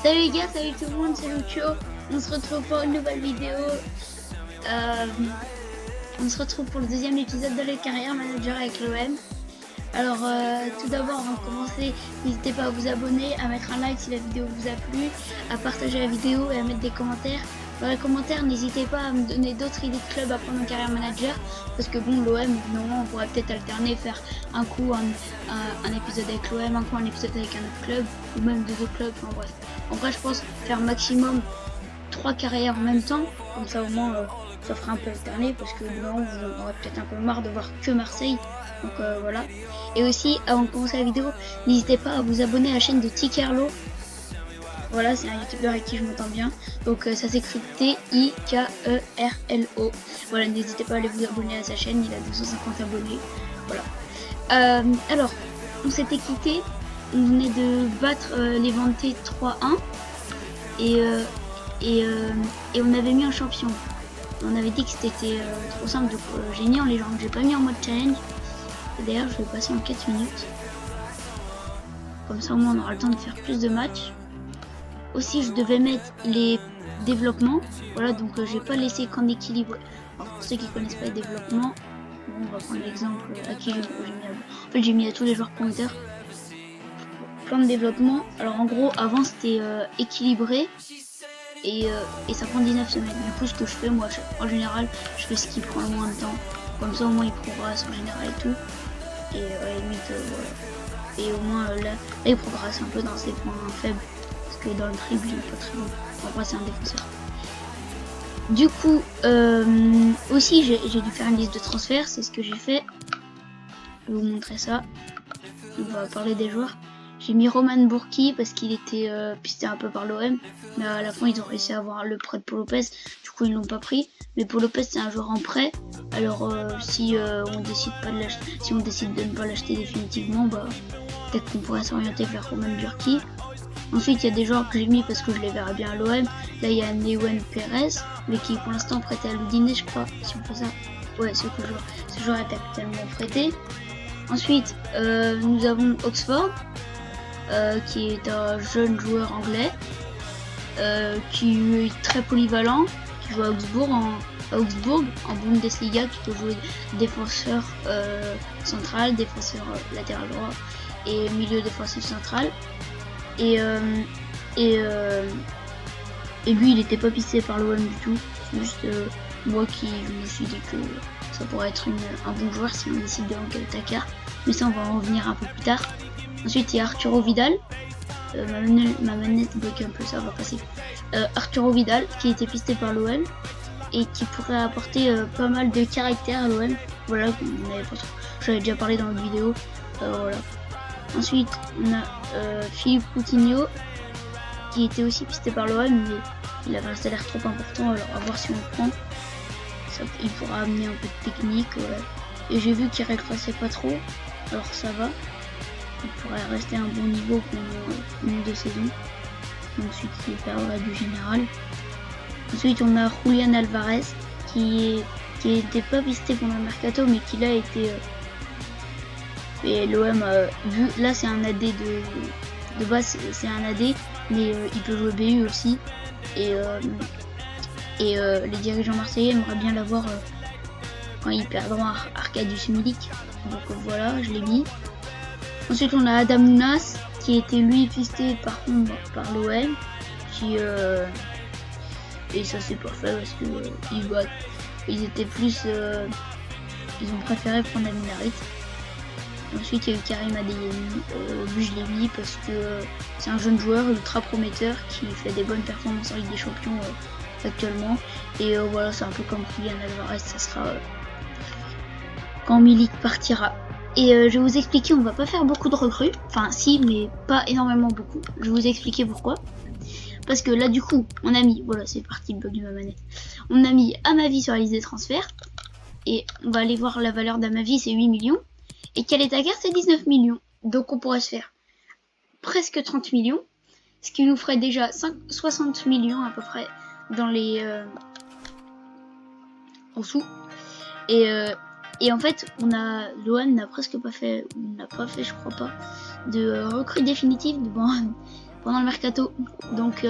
Salut les gars, salut tout le monde, c'est Lucio. On se retrouve pour une nouvelle vidéo. On se retrouve pour le deuxième épisode de la carrière manager avec l'OM. Alors tout d'abord, avant de commencer, n'hésitez pas à vous abonner, à mettre un like si la vidéo vous a plu, à partager la vidéo et à mettre des commentaires. Dans les commentaires, n'hésitez pas à me donner d'autres idées de clubs à prendre en carrière manager, parce que bon, l'OM, normalement, on pourrait peut-être alterner, faire un coup un épisode avec l'OM, un coup un épisode avec un autre club, ou même deux autres clubs, enfin bref. En vrai, je pense faire maximum 3 carrières en même temps, comme ça au moins ça fera un peu alterner, parce que non, vous en aurez peut-être un peu marre de voir que Marseille. Donc voilà. Et aussi, avant de commencer la vidéo, n'hésitez pas à vous abonner à la chaîne de Tikerlo. Voilà, c'est un youtubeur avec qui je m'entends bien. Donc ça s'écrit T-I-K-E-R-L-O. Voilà, n'hésitez pas à aller vous abonner à sa chaîne, il a 250 abonnés. Voilà. Alors, on s'était quitté. On venait de battre les Vantés 3-1. Et on avait mis un champion. On avait dit que c'était trop simple, donc j'ai mis en légende. J'ai pas mis en mode challenge. D'ailleurs, je vais passer en 4 minutes. Comme ça, au moins, on aura le temps de faire plus de matchs. Aussi, je devais mettre les développements. Voilà, donc j'ai pas laissé qu'en équilibre. Alors, pour ceux qui connaissent pas les développements, bon, on va prendre l'exemple à qui j'ai mis. En fait, j'ai mis à tous les joueurs promoteurs. Plan de développement. Alors, en gros, avant, c'était équilibré. Et ça prend 19 semaines. Du coup, ce que je fais, moi, en général, je fais ce qui prend le moins de temps. Comme ça, au moins, il progresse en général et tout. Et à la limite, voilà. Et au moins, là, il progresse un peu dans ses points faibles. Parce que dans le dribble, il est pas très bon. En vrai, c'est un défenseur. Du coup, aussi, j'ai dû faire une liste de transferts. C'est ce que j'ai fait. Je vais vous montrer ça. On va parler des joueurs. J'ai mis Roman Burki parce qu'il était pisté un peu par l'OM. Mais à la fin, ils ont réussi à avoir le prêt de Paul Lopez. Du coup, ils l'ont pas pris. Mais Paul Lopez, c'est un joueur en prêt. Alors, si on décide pas de l'acheter, si on décide de ne pas l'acheter définitivement, bah peut-être qu'on pourrait s'orienter vers Roman Burki. Ensuite, il y a des joueurs que j'ai mis parce que je les verrai bien à l'OM. Là, il y a Newen Perez, mais qui est pour l'instant prêté à l'Udinese, je crois. Si on fait ça, ouais, ce joueur est actuellement prêté. Ensuite, nous avons Oxford. Qui est un jeune joueur anglais qui est très polyvalent, qui joue à Augsbourg en Bundesliga, qui peut jouer défenseur central, défenseur latéral droit et milieu défensif central. Et lui, il était pas pisté par l'OM du tout. C'est juste moi qui me suis dit que ça pourrait être un bon joueur si on décide de manquer le Takar. Mais ça, on va en revenir un peu plus tard. Ensuite, il y a Arturo Vidal. Ma manette bloque un peu, ça va passer. Arturo Vidal, qui était pisté par l'OM et qui pourrait apporter pas mal de caractère à l'OM. Voilà, j'avais déjà parlé dans l'autre vidéo. Voilà. Ensuite, on a Philippe Coutinho, qui était aussi pisté par l'OM, mais il avait un salaire trop important, alors à voir si on le prend. Il pourra amener un peu de technique. Et j'ai vu qu'il régressait pas trop, alors ça va. Il pourrait rester à un bon niveau pendant une ou deux saisons. Ensuite, il perdra du général. Ensuite, on a Julian Alvarez, qui était pas pisté pendant le mercato, mais qui là été. Et l'OM a vu. Là, c'est un AD de base, c'est un AD, mais il peut jouer BU aussi. Et les dirigeants marseillais aimeraient bien l'avoir quand ils perdront Arkadiusz Milik. Donc voilà, je l'ai mis. Ensuite, on a Adam Ounas, qui était lui pisté par contre par l'OM, et ça c'est pas fait parce que ils étaient plus, ils ont préféré prendre Aminarit. Ensuite, il y a eu Karim Adeyemi, lui je l'ai mis parce que c'est un jeune joueur ultra prometteur qui fait des bonnes performances en Ligue des Champions actuellement. Et voilà, c'est un peu comme Julian Alvarez, ça sera quand Milik partira. Et je vais vous expliquer, on va pas faire beaucoup de recrues. Enfin si, mais pas énormément beaucoup. Je vais vous expliquer pourquoi. Parce que là du coup, on a mis, voilà c'est parti le bug de ma manette. On a mis Amavi sur la liste des transferts. Et on va aller voir la valeur d'Amavi, c'est 8 millions. Et Takar, c'est 19 millions. Donc on pourrait se faire presque 30 millions. Ce qui nous ferait déjà 60 millions à peu près dans les... en sous. Et en fait, l'OM n'a presque pas fait, je crois pas, de recrue définitive. Bon, pendant le mercato. Donc,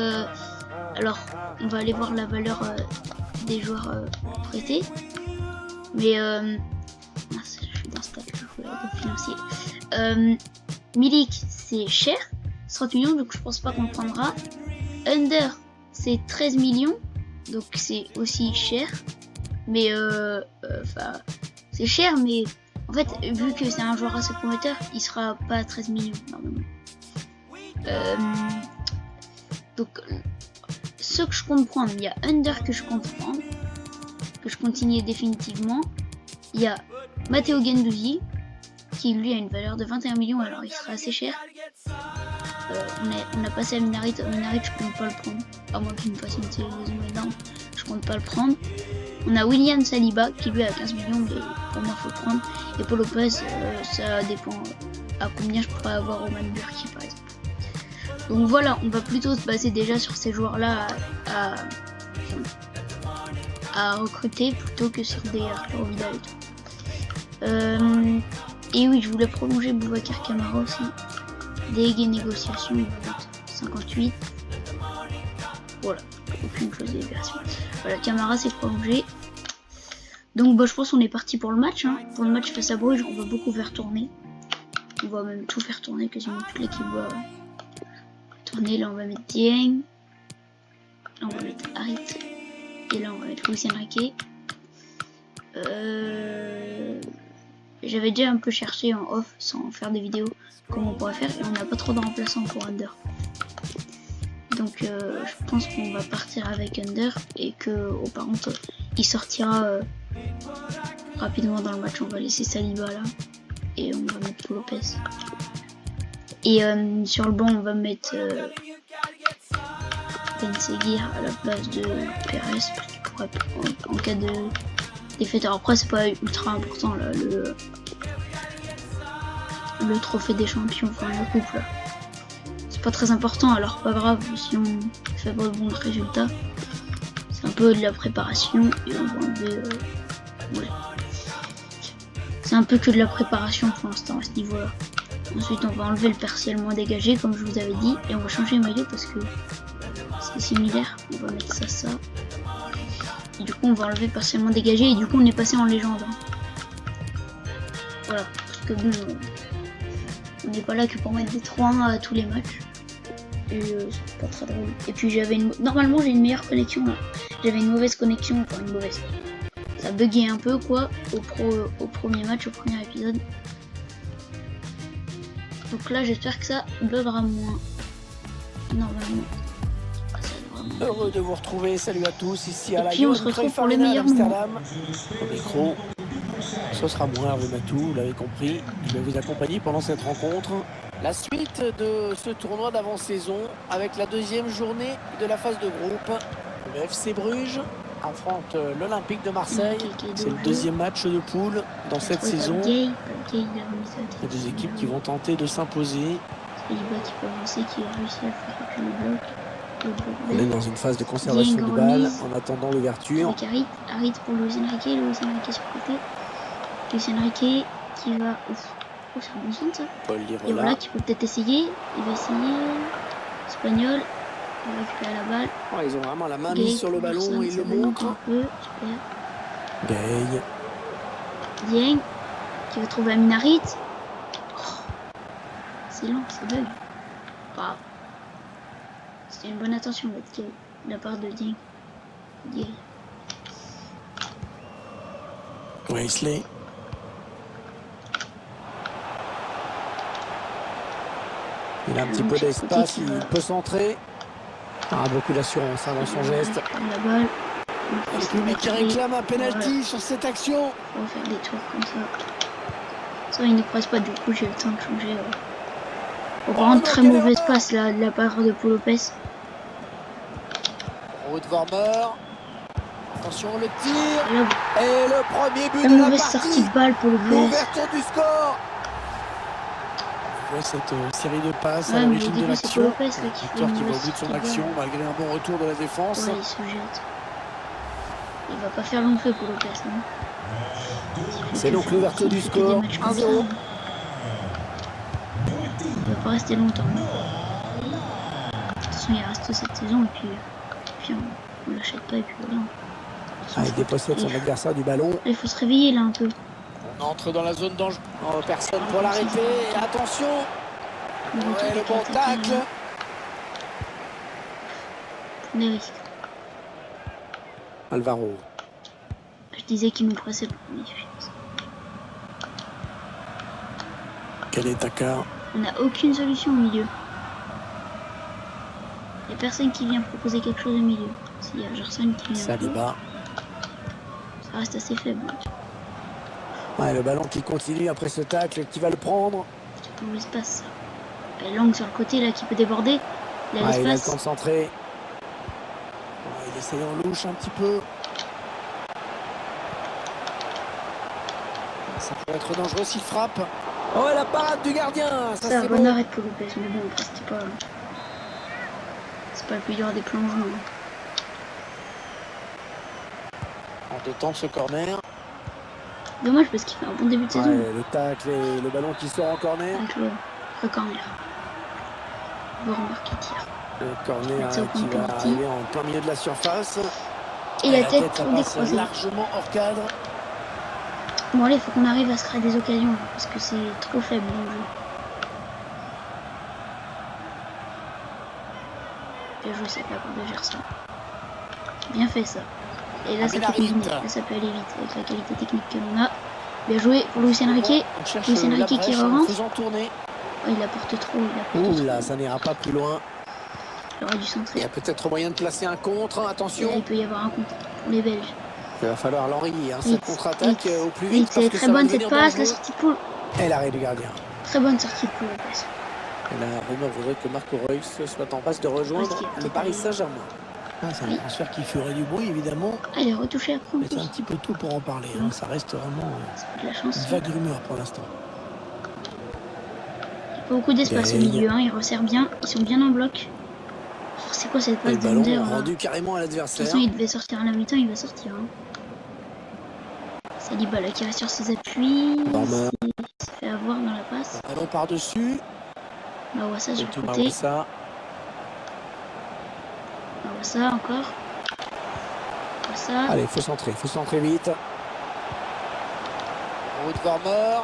alors, on va aller voir la valeur des joueurs prêtés. Mais, je suis dans stat, dans financier. Milik, c'est cher, 30 millions, donc je pense pas qu'on le prendra. Under, c'est 13 millions, donc c'est aussi cher. Mais, c'est cher, mais en fait, vu que c'est un joueur assez prometteur, il sera pas à 13 millions normalement. Donc, ce que je compte prendre, il y a Under que je compte prendre, que je continue définitivement. Il y a Matteo Guendouzi, qui lui a une valeur de 21 millions, alors il sera assez cher. On a passé à Minarit. Minarit, je compte pas le prendre, à moins qu'il me fasse une saison énorme, je compte pas le prendre. On a William Saliba qui lui a 15 millions, mais pour moi faut le prendre. Et Paul Lopez, ça dépend à combien je pourrais avoir Roman Burki par exemple. Donc voilà, on va plutôt se baser déjà sur ces joueurs-là à recruter plutôt que sur des Arturo Vidal et tout. Et oui, je voulais prolonger Boubacar Kamara aussi. Délégué négociation, il va mettre 58. Voilà, aucune chose de version. Voilà, Kamara c'est prolongé. Donc je pense qu'on est parti pour le match. Hein. Pour le match face à Bruges, on va beaucoup faire tourner. On va même tout faire tourner, quasiment toute l'équipe va tourner. Là on va mettre Dieng. Là on va mettre Harit. Et là on va mettre Luis Enrique. J'avais déjà un peu cherché en off sans faire des vidéos comment on pourrait faire et on n'a pas trop de remplaçants pour Under. Donc je pense qu'on va partir avec Under et que par contre il sortira rapidement dans le match. On va laisser Saliba là et on va mettre Paul Lopez. Et sur le banc on va mettre Ben Seguir à la place de Perez en cas de défaite. Alors après c'est pas ultra important là, le trophée des champions, enfin la coupe là. C'est pas très important, alors pas grave si on fait pas de bons résultats. C'est un peu de la préparation et on va enlever ouais. C'est un peu que de la préparation pour l'instant à ce niveau là. Ensuite on va enlever le partiel moins dégagé comme je vous avais dit et on va changer le maillot parce que c'est similaire. On va mettre ça. Et du coup on va enlever partiellement dégagé et du coup on est passé en légende. Voilà, parce que bon, on n'est pas là que pour mettre des 3-1 à tous les matchs. Et c'est pas très drôle. Et puis normalement j'ai une meilleure connexion là. J'avais une mauvaise connexion, enfin une mauvaise. Ça buguait un peu quoi au premier match, au premier épisode. Donc là j'espère que ça buggera moins. Normalement. Heureux de vous retrouver, salut à tous, ici à la Puis on se retrouve pour les meilleurs moments. Au micro, ce sera moi, Hervé Matou, vous l'avez compris, je vais vous accompagner pendant cette rencontre. La suite de ce tournoi d'avant-saison avec la deuxième journée de la phase de groupe. Le FC Bruges affronte l'Olympique de Marseille. C'est le deuxième match de poule dans cette saison. Les deux équipes qui vont tenter de s'imposer. On est dans une phase de conservation de balle en attendant l'ouverture. Avec Harit pour Luis Enrique sur le côté. Luis Enrique qui va... Oh, c'est un bon son ça. Et voilà, qui peut peut-être essayer. Il va essayer. Espagnol. Il va récupérer la balle. Oh, ils ont vraiment la main mise sur le ballon et ils le montrent. Un peu, super. Gay. Dieng qui va trouver Amin Harit. Oh, c'est lent, c'est bug. Wow. C'est une bonne attention de la part de Dieng. Wesley. Il a un petit peu d'espace, il peut centrer. Beaucoup d'assurance dans son geste. La balle. Le public qui réclame un penalty sur cette action. On va faire des tours comme ça. Ça, il ne presse pas, du coup j'ai le temps de changer. Par contre, très mauvais passe là, de la part de Paul Lopez. Ruud Vormer. Attention le tir. Et le premier but de la mauvaise partie. Sortie de balle pour Lopez. L'ouverture du score. Cette série de passes à l'origine de l'action. Victor qui va au bout de son action malgré un bon retour de la défense. Ouais, il se jette. Il va pas faire long feu pour Lopez. Hein. C'est donc l'ouverture du score. 1-0. Il va pas rester longtemps. façon, il reste cette saison et puis on l'achète pas et puis voilà. Il dépossède son adversaire du ballon. Il faut se réveiller là un peu. On entre dans la zone danger. Oh, personne pour l'arrêter. Attention. Ouais, le bon tacle. Des risques. Alvaro. Je disais qu'il nous pressait pour lui. Quel est Taka? On n'a aucune solution au milieu. Il n'y a personne qui vient proposer quelque chose au milieu. S'il y a Gerson qui vient. Saliba. Ça reste assez faible. Ouais, le ballon qui continue après ce tacle, qui va le prendre. C'est pour l'espace. Il y a Lang sur le côté là qui peut déborder. Il a il a le l'espace. temps de centrer. Il essaye en louche un petit peu. Ça peut être dangereux s'il frappe. Oh, la parade du gardien. Ça C'est un c'est bon bon. arrêt pour Lopez. Mais bon, après, c'est pas le plus dur des plongeons. En deux temps ce corner. Dommage parce qu'il fait un bon début de saison. Le tacle et le ballon qui sort en corner. Donc le corner. Vormer qui tire. Le corner Ça, qui va arriver en plein milieu de la surface. Et la tête ça trop passe décroisée. largement hors cadre. Bon allez, il faut qu'on arrive à se créer des occasions là, parce que c'est trop faible dans le jeu. Bien joué cette part de Gerson. Bien fait ça. Et là ça peut combiner, là ça peut aller vite avec la qualité technique que l'on a. Bien joué pour Luis Enrique. Luis Enrique qui relance. Oh, il apporte trop, Ouh là, ça n'ira pas plus loin. Il aurait dû centrer. Il y a peut-être moyen de placer un contre, attention. Là, il peut y avoir un contre pour les Belges. Il va falloir l'enrayer, cette contre-attaque au plus vite. C'est très bonne cette passe, la sortie de poule. Et l'arrêt du gardien. Très bonne sortie de poule la passe. Et la rumeur voudrait que Marco Reus soit en passe de rejoindre le Paris Saint-Germain. C'est un transfert qui ferait du bruit évidemment. Il est retouché après. Mais c'est un petit peu tôt pour en parler. Ça reste vraiment de la chance, une vague rumeur pour l'instant. Il n'y a pas beaucoup d'espace au milieu, ils resserrent bien, ils sont bien en bloc. Oh, c'est quoi cette passe d'Under rendu carrément à l'adversaire. De toute façon, il devait sortir à la mi-temps, il va sortir. Saliba là qui reste sur ses appuis. Il s'est fait avoir dans la passe. Ballon par-dessus. Mawassa sur le côté. Mawassa encore. Mawassa. Allez, faut centrer vite. Ruud Vormer.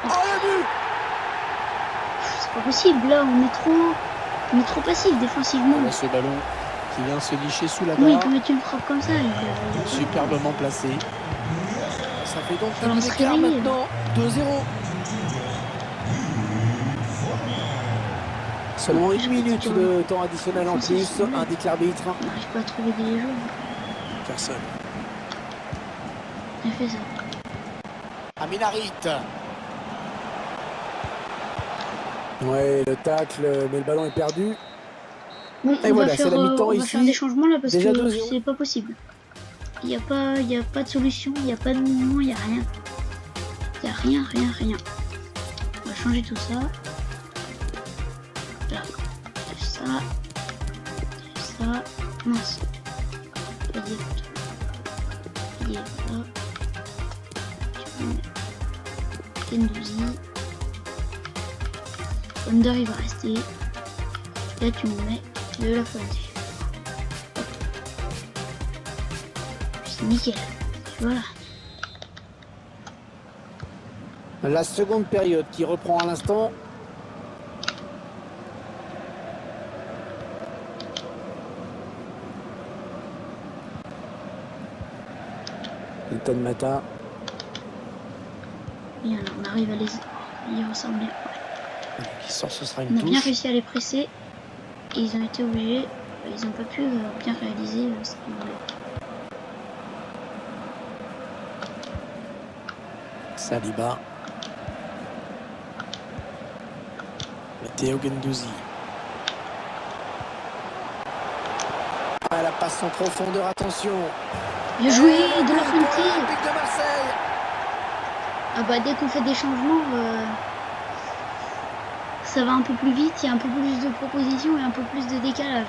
Oh, le but! C'est pas possible, là, on est trop passif défensivement. Ce ballon qui vient se licher sous la barre. Oui, il peut mettre une frappe comme ça. Superbement placé. Ça fait donc un écart maintenant, 2-0. Seulement une minute de temps additionnel en plus, indique l'arbitre. On n'arrive pas à trouver des jeux. Personne. Il fait ça. Amin Harit. Ouais, le tacle, mais le ballon est perdu. Bon, et voilà, c'est la mi-temps ici. On va faire des changements là parce déjà que c'est pas possible. Il n'y a pas de solution, il n'y a pas de mouvement, il n'y a rien. Il n'y a rien. On va changer tout ça. Là, ça. Mince. Il est là. Gendouzi. Under il va rester. Là tu me mets de la fondue. C'est nickel. Voilà. La seconde période qui reprend à l'instant. Elton Mata. Bien, là, on arrive à les ressembler. Qui sort, ce sera une touche. On a bien touche. réussi à les presser. Et ils ont été obligés. Ils n'ont pas pu bien réaliser ce qu'ils voulaient. Saliba. Matteo Gendouzi. La passe en profondeur, attention. Bien joué de la Fuente. De Marseille. Ah bah dès qu'on fait des changements, ça va un peu plus vite, il y a un peu plus de propositions et un peu plus de décalage.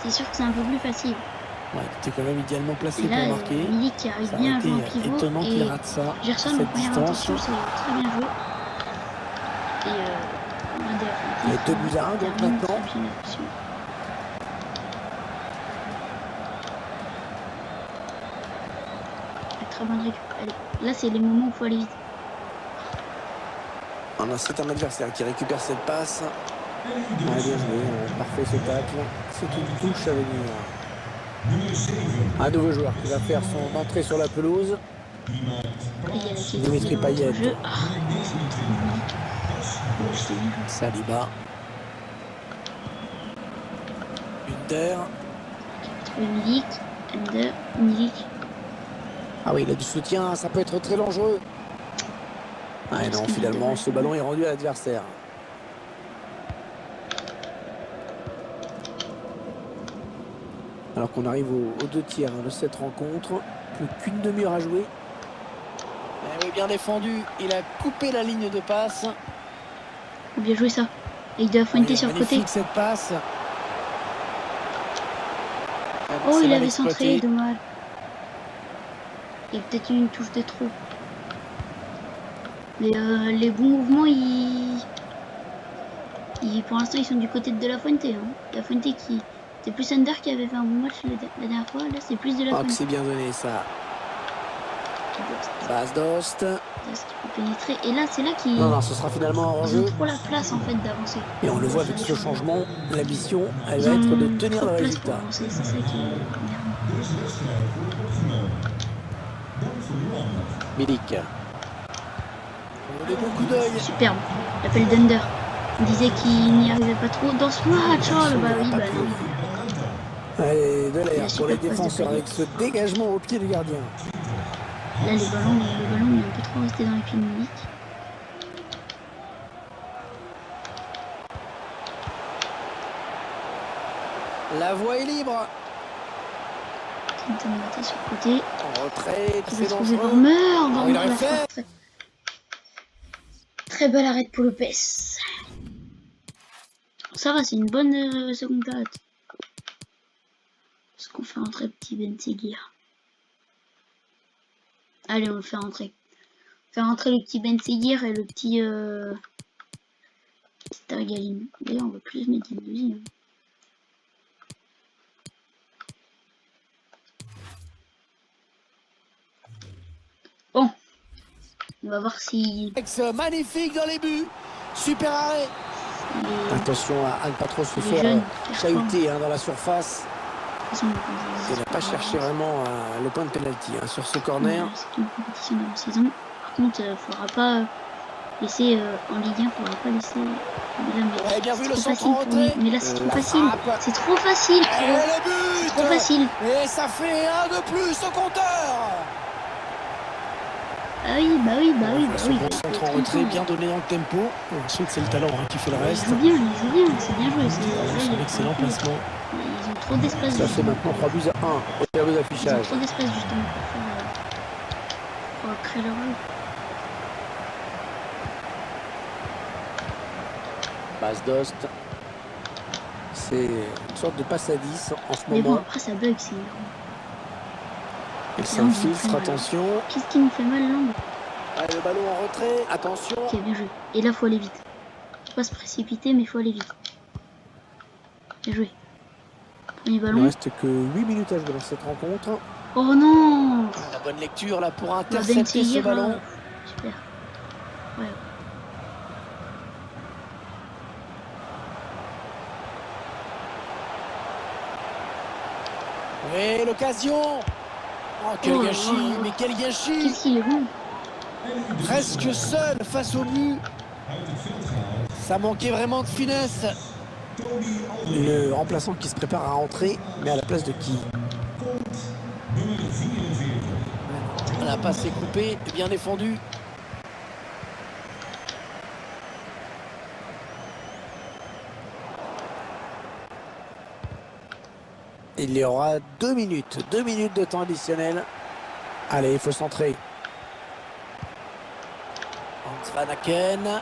C'est sûr que c'est un peu plus facile. Ouais, tu es quand même idéalement placé là, pour marquer. Milik qui arrive bien à jouer en pivot. Étonnant qu'il rate ça. Gerson en première intention, c'est très bien joué. Et on a Les 2-1 donc maintenant. Très bonne récup. Allez, là c'est les moments où il faut aller vite. C'est un adversaire qui récupère cette passe. Bien joué, parfait ce tacle. C'est une touche à venir. Un nouveau joueur qui va faire son entrée sur la pelouse. Dimitri Payet. Saliba. Under. Milik. Under. Milik. Ah oui, il a du soutien, ça peut être très dangereux. Ah non, finalement, ce ballon est rendu à l'adversaire. Alors qu'on arrive aux 2 tiers de cette rencontre. Plus qu'une demi-heure à jouer. Oui, bien défendu. Il a coupé la ligne de passe. Bien joué ça. Et il doit pointer sur le côté. Cette passe. Oh, il avait centré, dommage. Il y a peut-être une touche de trop. Mais les bons mouvements, pour l'instant, ils sont du côté de La Fuente. Hein. La Fuente qui... C'est plus Under qui avait fait un bon match la dernière fois. Là, c'est plus de La Fuente. C'est bien donné, ça. Bas Dost. Qui peut pénétrer. Et là, c'est là qu'il... Non, ce sera finalement en jeu. Ils ont trop la place, en fait, d'avancer. Et on le voit avec ce changement. La mission, elle va être de tenir le résultat. C'est ça qui est... Milik. On a beaucoup d'œil. Superbe. L'appel d'Under. On disait qu'il n'y arrivait pas trop dans ce match. Oh, bah oui, bah non. Allez, de l'air pour les défenseurs avec ce dégagement au pied du gardien. Là, le ballon il est un peu trop resté dans les pieds de Milik. La voie est libre. Quentin Mata sur le côté. En retrait, il va trouver Vormer. Il aurait fait. Très belle arrêt pour Lopez. Ça va, c'est une bonne seconde période. Est-ce qu'on fait rentrer petit Ben Seguir? Allez, on le fait rentrer. On fait rentrer le petit Ben Seguir et le petit Targaline. D'ailleurs, on va plus mettre une deuxième. Bon, on va voir si... Magnifique dans les buts. Super arrêt. Attention à ne pas trop se faire chahuter dans la surface. Il n'a pas cherché vraiment le point de pénalty sur ce corner. C'est une compétition de la saison. Par contre, il ne faudra pas laisser en Ligue 1, il ne faudra pas laisser... Bien vu le centre en retrait. Mais là, c'est trop facile. C'est trop facile. C'est trop facile. Et ça fait un de plus au compteur. Ah oui, bah oui. Centre en retrait, bien donné dans le tempo. Ensuite, c'est le talent qui fait le reste. Ils jouent bien, c'est bien joué. C'est un excellent placement. Ils ont trop d'espace. Ça fait maintenant 3 buts à 1 au tableau d'affichage. Ils ont trop d'espace justement pour créer leur jeu. Bas Dost. C'est une sorte de passe à 10 en ce Mais moment. bon, après ça bug, c'est... Il s'infiltre, attention. Qu'est-ce qui nous fait mal, l'angle? Le ballon en retrait, attention. Ok, bien joué. Et là, faut aller vite. Faut pas se précipiter, mais faut aller vite. Bien joué. Premier ballon. Il ne reste que 8 minutes à jouer dans cette rencontre. Oh non! La bonne lecture là pour intercepter ce ballon. Super. Ouais. Oui, l'occasion. Oh, quel gâchis, mais quel gâchis! Qu'est-ce qu'il est bon? Presque seul face au but. Ça manquait vraiment de finesse. Le remplaçant qui se prépare à rentrer, mais à la place de qui? La passe est coupée, bien défendue. Il y aura 2 minutes de temps additionnel. Allez, il faut centrer. Hans Van Aken.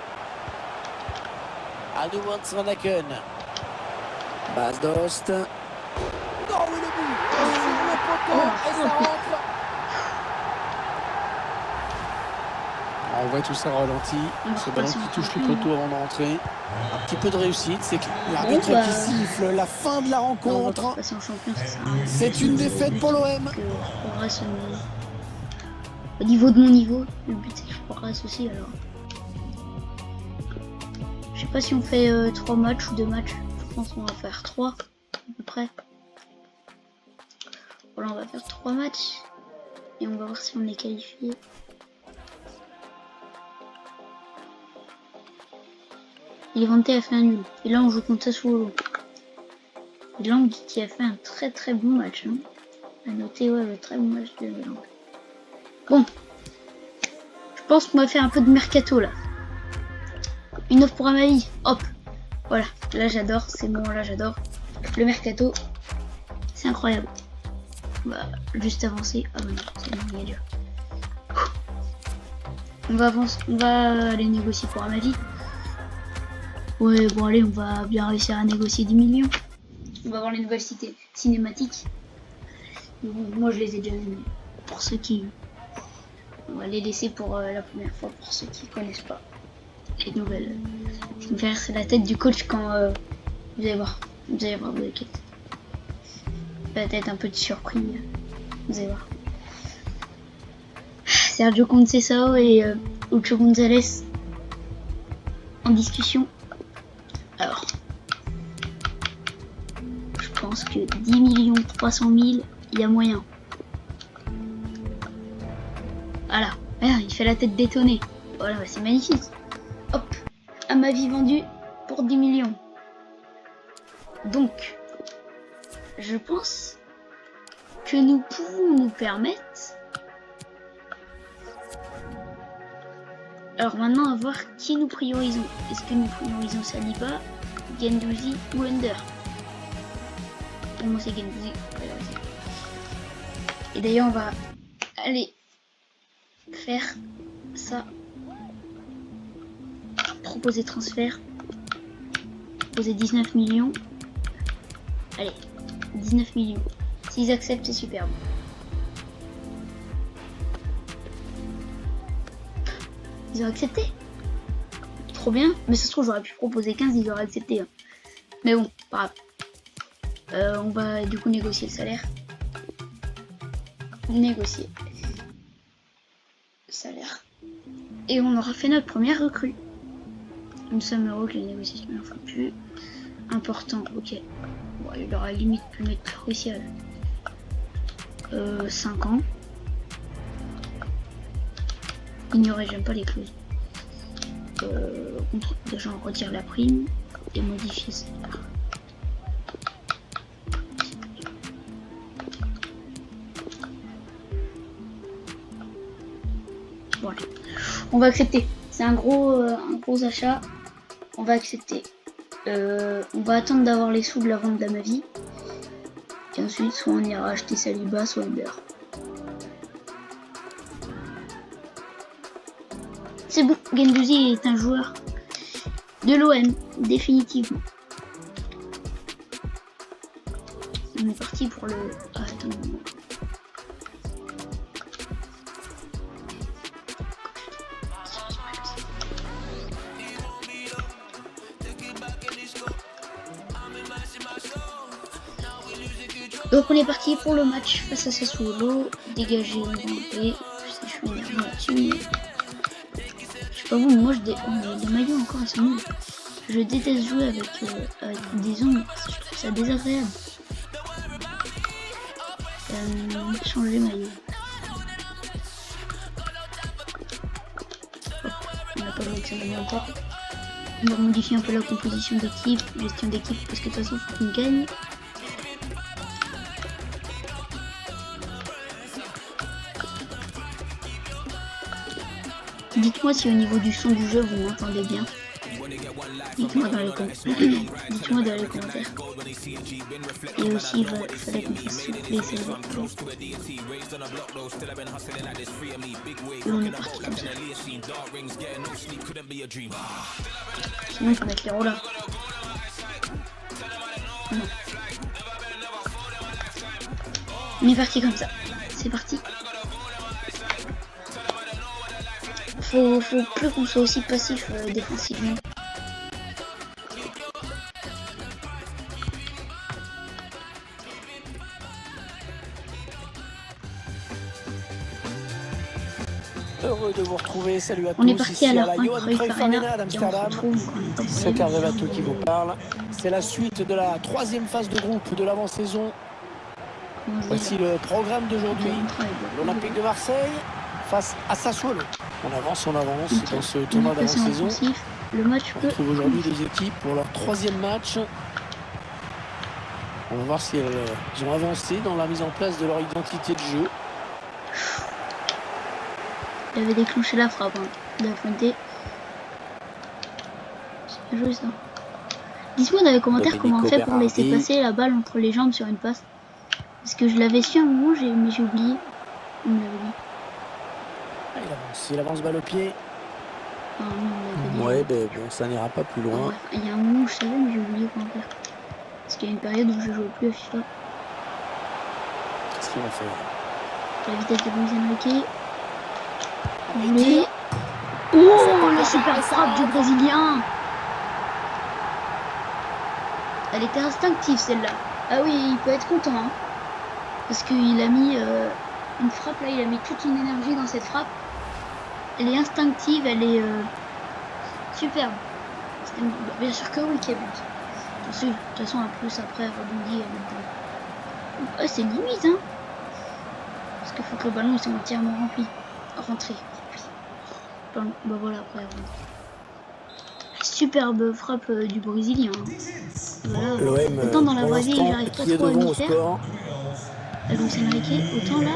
À nouveau Hans Van Aken. Bas Dost. Non, oui, le but. Et ça rentre. On voit tout ça ralenti. Ce ballon qui touche le poteau avant d'entrer. Un petit peu de réussite. C'est que l'arbitre qui siffle la fin de la rencontre. C'est une défaite pour l'OM. Au niveau de mon niveau, le but c'est que je progresse aussi alors. Je sais pas si on fait 3 matchs ou 2 matchs. Je pense qu'on va faire 3 à peu près. Voilà, on va faire 3 matchs. Et on va voir si on est qualifié. Levante a fait un nul. Et là on joue contre Sassuolo. Lang qui a fait un très bon match. Hein. À noter le très bon match de Lang. Bon. Je pense qu'on va faire un peu de mercato là. Une offre pour Amavi. Hop. Voilà. Là j'adore. Ces moments-là j'adore. Le mercato. C'est incroyable. On va juste avancer. Ah bah non, c'est bon, il y a on va avancer. On va aller négocier pour Amavi. Ouais, bon allez, on va bien réussir à négocier 10 millions. On va voir les nouvelles cinématiques. Moi je les ai déjà vues. Pour ceux qui... On va les laisser pour la première fois, pour ceux qui connaissent pas les nouvelles. Ce qui me fait rire, c'est la tête du coach quand... vous allez voir. Vous allez voir de quelle tête. Peut-être un peu de surpris. Vous allez voir. Sergio Conceição et Ucho González en discussion. Alors, je pense que 10 300 000, il y a moyen. Voilà, il fait la tête détonnée. Voilà, c'est magnifique. Hop, Amavi vendu pour 10 millions. Donc, je pense que nous pouvons nous permettre... Alors maintenant, à voir qui nous priorisons. Est-ce que nous priorisons Saliba, Guendouzi ou Under? Pour moi, c'est Guendouzi. Et d'ailleurs, on va aller faire ça. Proposer transfert. Proposer 19 millions. Allez, 19 millions. S'ils acceptent, c'est superbe. Ils ont accepté. Trop bien. Mais ça se trouve, j'aurais pu proposer 15, ils auraient accepté. Hein. Mais bon, pas grave. On va du coup négocier le salaire. Négocier le salaire. Et on aura fait notre première recrue. Nous sommes heureux que les négociations ne soient plus important. Ok. Bon, il aurait limite pu mettre crucial. 5 ans. Ignorer, j'aime pas les clauses. Déjà on retire la prime et modifier ça. Voilà. On va accepter. C'est un gros achat. On va accepter. On va attendre d'avoir les sous de la vente d'Amavi. Et ensuite, soit on ira acheter Saliba, soit Under. C'est bon, Guendouzi est un joueur de l'OM, définitivement. On est parti pour le... Ah, attends. Donc on est parti pour le match face à Sassuolo. Dégagé, on va enlever. Je suis énervé là-dessus, mais... Pas vous, moi les maillots encore ils sont nuls. Je déteste jouer avec des ongles, je trouve ça désagréable. Changer les maillots. Hop, on n'a pas joué avec ce maillot encore. On va modifier un peu la composition d'équipe, gestion d'équipe, parce que de toute façon il faut qu'on gagne. Dites-moi si au niveau du son du jeu vous m'entendez bien. Dites-moi dans les commentaires. Et aussi, il fallait qu'on fasse souffler ces voix. Et on est parti comme ça. Sinon, il faut mettre les rôles là. Non. On est parti comme ça. C'est parti. faut plus qu'on soit aussi passif défensivement. Heureux de vous retrouver, salut à On est tous, parti ici à la à la Johan Cruyff Arena et on se d'Amsterdam. retrouve encore une fois pour C'est les Carré Bateau qui vous parle. C'est la suite de la troisième phase de groupe de l'avant-saison. Voici le programme d'aujourd'hui. L'Olympique de Marseille face à Sassuolo. On avance dans ce tournoi d'avant-saison. Le match On retrouve aujourd'hui les équipes pour leur troisième match. On va voir si elles ont avancé dans la mise en place de leur identité de jeu. Il avait déclenché la frappe de la Fuente. C'est bien joué ça. Dites-moi dans les commentaires comment on fait pour laisser passer la balle entre les jambes sur une passe. Parce que je l'avais su à un moment, mais j'ai oublié. On me l'avait dit. Il avance balle au pied. Ah, non, ouais, ben bon, ça n'ira pas plus loin. Il y a un moment où je savais, mais j'ai oublié comment faire. Parce qu'il y a une période où je jouais plus à FIFA. Qu'est-ce qu'il va faire? La vitesse de Luis Enrique. Oh, la super frappe du Brésilien! Elle était instinctive celle-là. Ah oui, il peut être content. Hein. Parce qu'il a mis une frappe là, il a mis toute son énergie dans cette frappe. Elle est instinctive, elle est superbe. Bien sûr que oui, qu'il y a but. De toute façon, en plus, après, rebondi. Ouais, c'est limite, hein. Parce qu'il faut que le ballon soit entièrement rentré. Bah voilà, après. Superbe frappe du Brésilien. Voilà. Autant dans la vraie vie, j'arrive pas trop à m'y faire. Luis Enrique, autant là,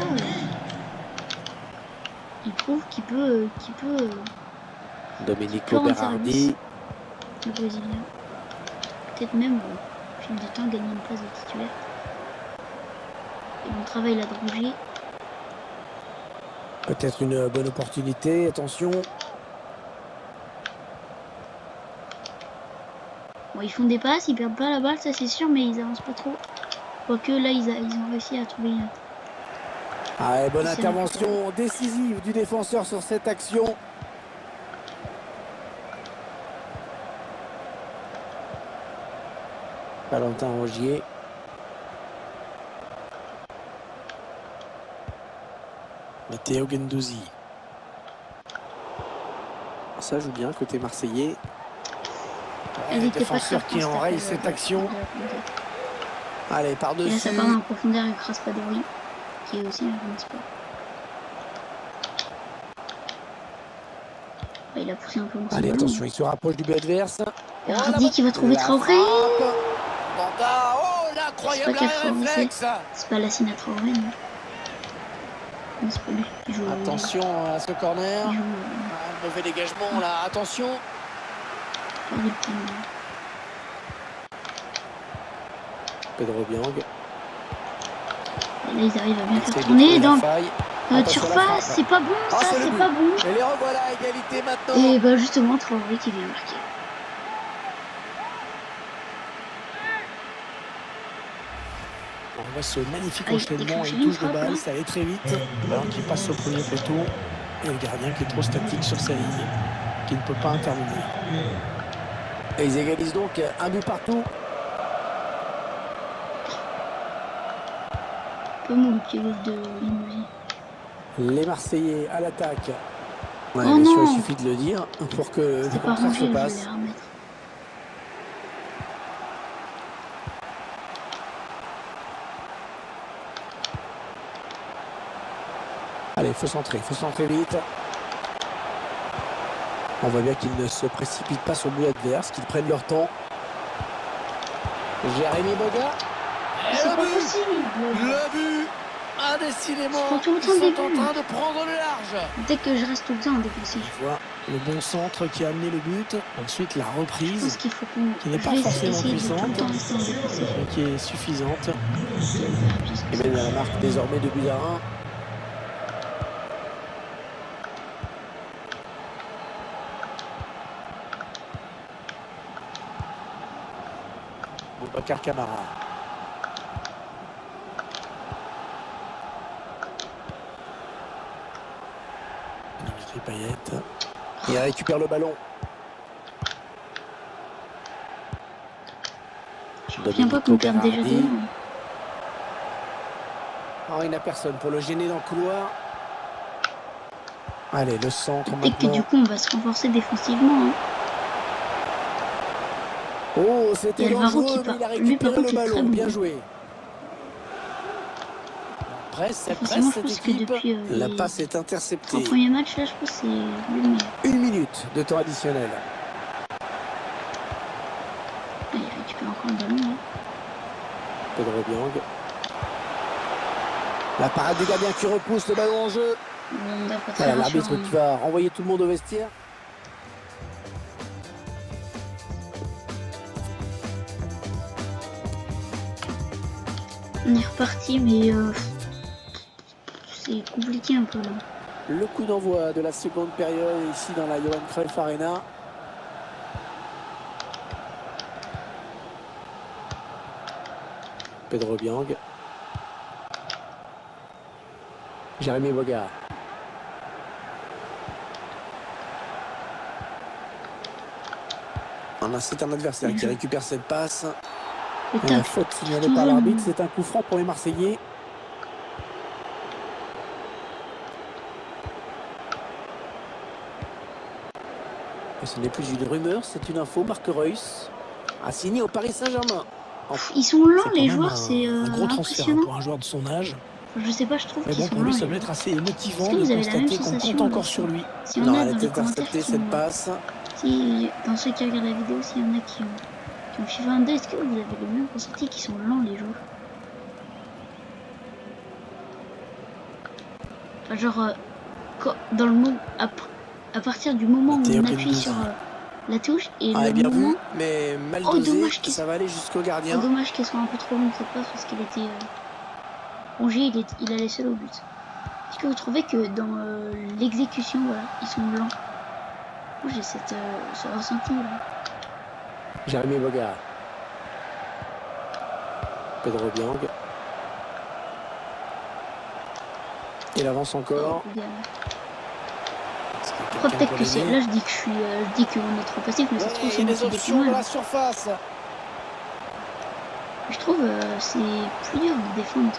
il prouve qu'il peut, Domenico Berardi, le Brésilien. Peut-être même, au fil du temps, gagner une place de titulaire. Et on travaille la drongée. Peut-être une bonne opportunité, attention. Bon, ils font des passes, ils perdent pas la balle, ça c'est sûr, mais ils avancent pas trop. Quoique là, ils ont réussi à trouver une... Ah, bonne intervention décisive du défenseur sur cette action. Valentin Rongier. Matteo Guendouzi. Ça joue bien côté marseillais. Le défenseur qui enraye cette action. Allez, par-dessus. Et là, ça part en profondeur avec Raspadori, qui est aussi un grand sport. Il a poussé un peu en allez, attention, il se rapproche du but adverse. Berardi qui va trouver Traoré. Oh, l'incroyable réflexe. C'est pas la Sina Traoré, non. C'est pas lui qui joue. Attention à ce corner. Mauvais dégagement, là, attention. Pedro Biang. Et là, ils arrivent à bien faire tourner dans notre surface. C'est pas bon, ça, c'est pas bon. Et les revoilà à égalité maintenant. Et bah, justement, Traoré qui vient marquer. On voit ce magnifique enchaînement et touche de balle, ça allait très vite. Le ballon qui passe au premier poteau. Et le gardien qui est trop statique sur sa ligne, qui ne peut pas intervenir. Et ils égalisent donc un but partout. Comment le pied de Limousin. Les Marseillais à l'attaque. Ouais, oh bien sûr, non, il suffit de le dire pour que le contraire se passe. Allez, il faut centrer vite. On voit bien qu'ils ne se précipitent pas sur le but adverse, qu'ils prennent leur temps. Jérémy Boga. C'est pas possible. Le but. Ah, décidément, ils sont en train de prendre le large. Dès que je reste tout le temps en défensif. On voit le bon centre qui a amené le but. Ensuite, la reprise qu'il faut qui n'est pas forcément puissante, mais qui est suffisante. Et mène à la marque désormais de but à 1. Boubacar Camara. Dimitri Payet. Il récupère le ballon. Je reviens pas qu'on perde déjà des noms. Oh, il n'a personne pour le gêner dans le couloir. Allez, le centre Peut-être que du coup on va se renforcer défensivement. Hein. Oh, c'était dangereux, mais il a récupéré le ballon. Bien joué. Presse, cette équipe. Depuis, la passe est interceptée. Au premier match, là, je pense que c'est le meilleur. 1 minute de temps additionnel. Il récupère encore le ballon. Là. Pedro Biang. La parade du gardien qui repousse le ballon en jeu. Voilà, l'arbitre qui va renvoyer tout le monde au vestiaire. On est reparti, mais c'est compliqué un peu là. Le coup d'envoi de la seconde période ici dans la Johan Cruyff Arena. Pedro Biang. Jérémy Boga. C'est un adversaire qui récupère cette passe. La faute signalée par l'arbitre, c'est un coup franc pour les Marseillais. Et ce n'est plus une rumeur, c'est une info. Marc Reus a signé au Paris Saint-Germain. Ils sont lents les joueurs, c'est un gros transfert pour un joueur de son âge. Je sais pas, je trouve qu'ils sont pour lui, lents. ça doit être assez motivant de constater qu'on compte encore sur lui. Si on a dans les commentaires cette passe. Si dans ceux qui regardent la vidéo, s'il y en a qui ont FIFA 22, est-ce que vous avez le même ressenti qu'ils sont lents les joueurs? Enfin, genre dans le moment à partir du moment où on appuie sur la touche et le bien moment vu, mais mal dosé, dommage ça va aller jusqu'au gardien. Dommage qu'elle soit un peu trop longue cette passe parce qu'elle était Rongier, il allait seul au but. Est-ce que vous trouvez que dans l'exécution, voilà, ils sont lents? Moi j'ai ce ressenti là. Jérémy Boga. Pedro Biang. Il avance encore. Peut-être que c'est là je dis qu'on est trop passif, mais ça se trouve c'est des options dans la surface. Je trouve c'est plus dur de défendre.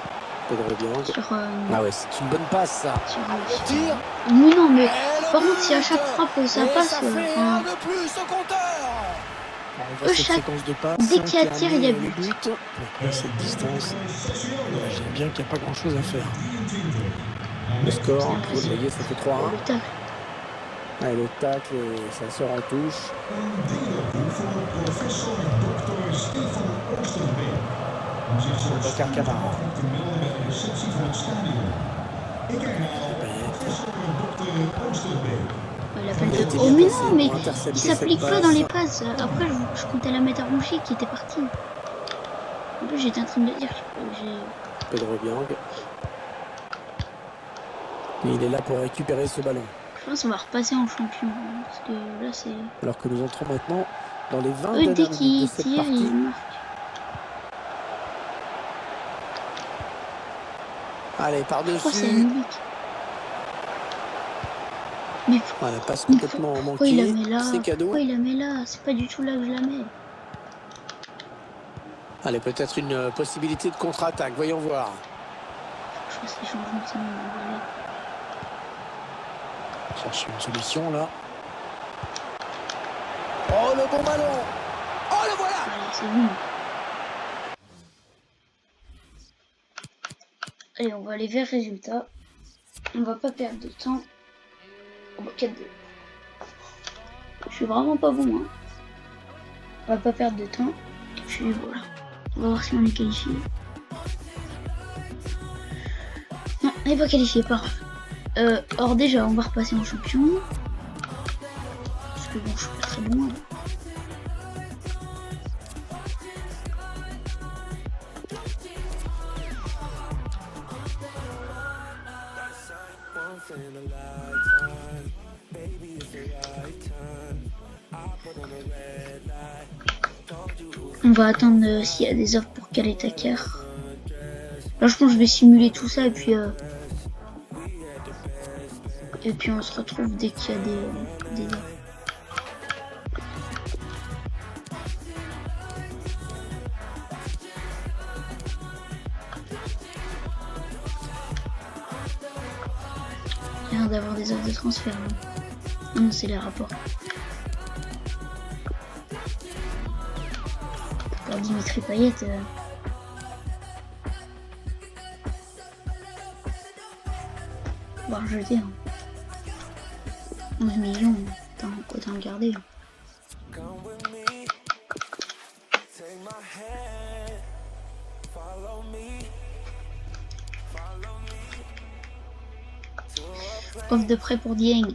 Pedro Biang. Ah ouais, c'est une bonne passe ça. Le tir. Oui non mais par contre si à chaque frappe ça passe. Dès qu'il y a tir, il y a but. À cette distance, j'aime bien qu'il n'y a pas grand chose à faire. Le score, vous voyez, ça fait 3-1. Allez, le tacle, ça sort en touche. Bakar Camara. Oh mais non, mais il s'applique pas dans les passes. Après, je comptais la mettre à Rongier qui était parti. En plus, j'étais en train de le dire. Pedro Biang. Il est là pour récupérer ce ballon. Je pense qu'on va repasser en champion. Parce que là, c'est... Alors que nous entrons maintenant dans les 20 dès qu'il tire, il marque. Allez, par-dessus. Mais la passe complètement manquée. C'est cadeau. Pourquoi il la met là? C'est pas du tout là que je la mets. Allez, peut-être une possibilité de contre-attaque. Voyons voir. Je pense que les changements sont chercher une solution là. Oh le bon ballon. Oh le voilà. Allez, c'est bon. Allez, on va aller vers le résultat. On va pas perdre de temps. On va 4-2. Je suis vraiment pas bon. Hein. On va pas perdre de temps. Et puis voilà. On va voir si on est qualifié. Non, on n'est pas qualifié, parfait. Or déjà, on va repasser en champion. Parce que bon, je suis pas très bon. Hein. On va attendre s'il y a des offres pour Khaled Taker. Là je pense que je vais simuler tout ça et puis Et puis on se retrouve dès qu'il y a des il y a l'air d'avoir des offres de transfert. Non, c'est les rapports. Pour Dimitri Payet, on va rejeter. 11 millions, autant le garder. Offre de prêt pour Dieng.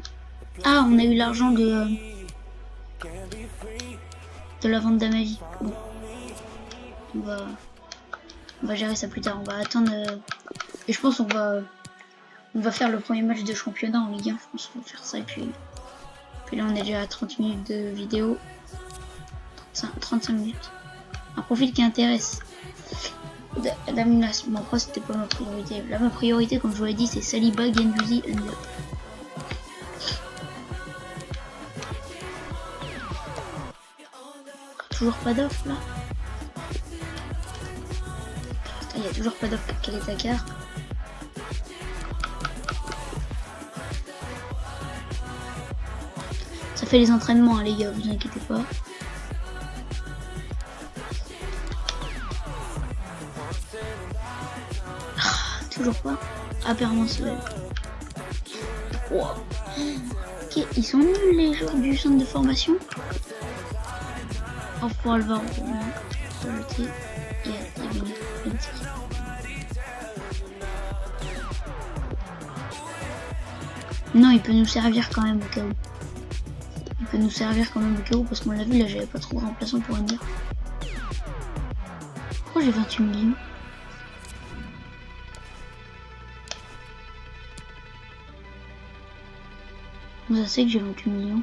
Ah, on a eu l'argent de la vente d'Amavi. Bon. On va gérer ça plus tard. On va attendre. Et je pense qu'on va faire le premier match de championnat en Ligue 1. Je pense qu'on va faire ça. Et puis là, on est déjà à 30 minutes de vidéo. 35 minutes. Un profil qui intéresse. Daminas, bon après c'était pas ma priorité. Là ma priorité comme je vous l'ai dit c'est Saliba, Guendouzi, Under. Toujours pas d'offre là. Il y a toujours pas d'offre pour Caleta-Car. Ça fait les entraînements hein, les gars, vous inquiétez pas. Toujours pas. Apparemment c'est wow. Ok, ils sont nuls les joueurs du centre de formation. On pourra le voir rejeter. Non, il peut nous servir quand même au cas où. Il peut nous servir quand même au cas où parce qu'on l'a vu là, j'avais pas trop de remplaçant pour Under. Pourquoi j'ai 28 millions? Vous savez que j'ai 28 millions.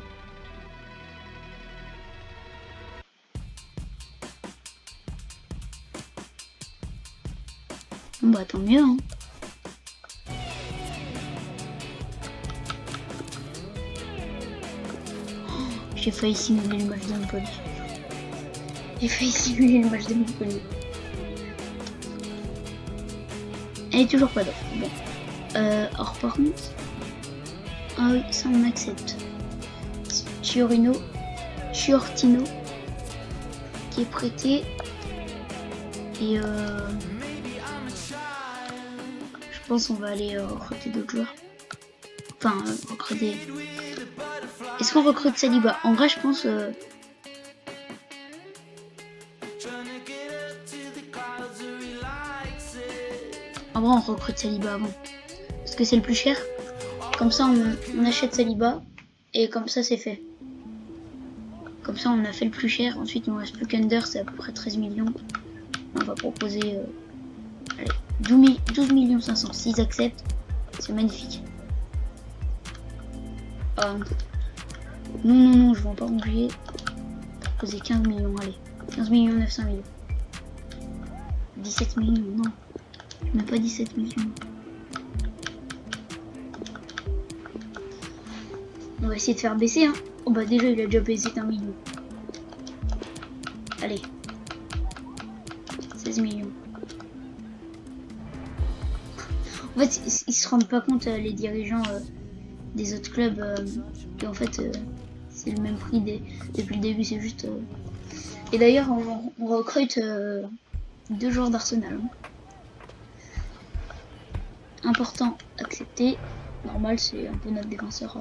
Bon bah tant mieux hein. J'ai failli simuler le match de Montpellier. J'ai failli simuler le match de Montpellier. Elle est toujours pas d'offre. Bon. Or par contre. Ah oui, ça on accepte. Chiortino qui est prêté. Et je pense qu'on va aller recruter d'autres joueurs. Enfin, recruter. Est-ce qu'on recrute Saliba? En vrai, je pense. En vrai, on recrute Saliba avant. Parce que c'est le plus cher. Comme ça, on achète Saliba. Et comme ça, c'est fait. Comme ça, on a fait le plus cher. Ensuite, il ne reste plus qu'Under, c'est à peu près 13 millions. On va proposer allez, 12 millions 500. S'ils acceptent, c'est magnifique. Non, je ne vais pas oublier. Proposer 15 millions, allez. 15 millions 900 000. 17 millions, non. Même pas 17 millions. On va essayer de faire baisser, hein. Oh bah déjà, il a déjà baissé d'1 million. Allez. 16 millions. En fait, ils se rendent pas compte, les dirigeants des autres clubs, qu'en fait, c'est le même prix depuis le début, c'est juste... Et d'ailleurs, on recrute 2 joueurs d'Arsenal. Hein. Important, accepté. Normal, c'est un peu notre défenseur